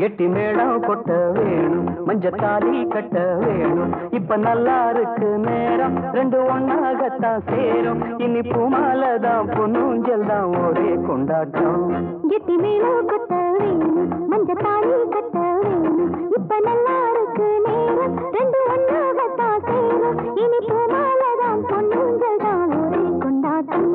கெட்டி மேளம் கொட்ட வேணும், மஞ்சத்தாலி கட்ட வேணும். இப்ப நல்லா இருக்கு நேரம், ரெண்டு ஒன்னாகத்தான் சேரும். இனி பூமாலதான் பொன்னூஞ்சல் தான் ஒரே கொண்டாட்டம். கெட்டி மேளம் கொட்ட வேணும், மஞ்சத்தாலி கட்ட வேணும். இப்ப நல்லா இருக்கு நேரம், ரெண்டு ஒன்னாகத்தான் சேரும். இனி பூமாலதான் பொன்னூஞ்சல் தான் ஒரே கொண்டாட்டம்.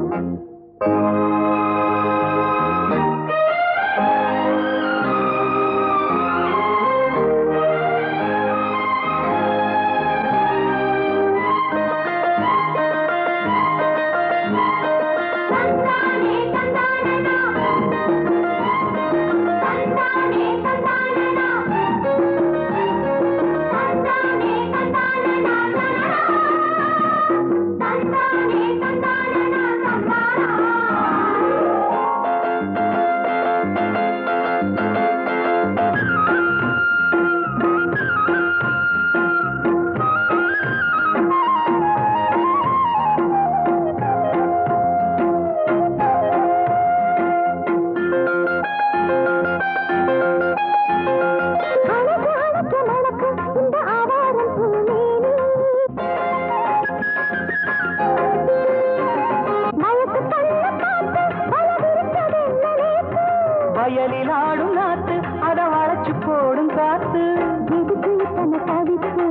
வயலில் ஆடும் நாத்து, அத வளைச்சு போடும் காத்து. எதுக்கு இத்தனை தவிப்பு,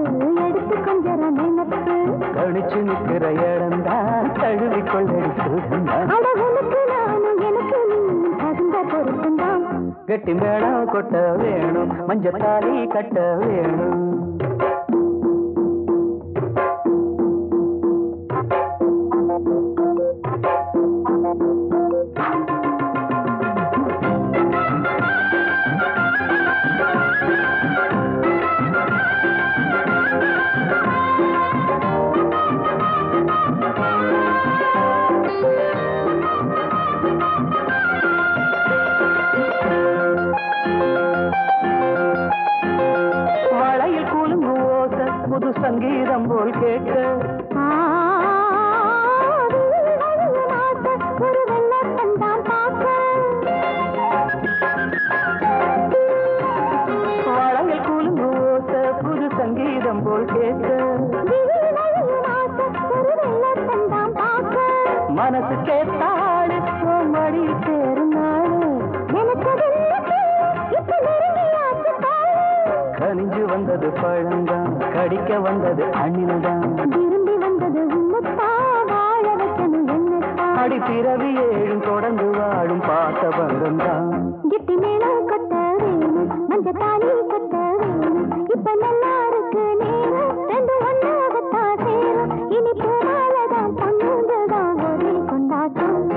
எடுத்து கொஞ்சம் நினைப்பு. கணிச்சு நிற்கிற இடம்தான் தழுவி கொள்ளடி சுகந்தான். அழகுக்கு நானும் எனக்கு நீ தகுந்த பொருத்தந்தான். கெட்டி மேளம் கொட்ட வேணும், மஞ்சத்தாலி கட்ட வேணும். புது சங்கீதம் போல் கேட்க ஒரு வெள்ளத்தான் பார்க்க. வளையல் கூலும் ஓச புது சங்கீதம் போல் கேட்க ஒரு வெள்ளத்தான் பார்க்க. மனசு கேட்டாடு மடி சேரும் நாடு. எனக்கு இப்ப நெருங்கியாச்சு பாரு. கனிஞ்சு வந்தது பழந்தான், கடிக்க வந்தது அணில்தான். விரும்பி வந்தது உன்னத்தா, வாழ வைக்கணும் என்னத்தா. அடி பிறவி ஏழும் தொடர்ந்து வாழும் பாச பந்தம் தான். கெட்டி மேளம் கொட்ட வேணும், மஞ்சத்தாலி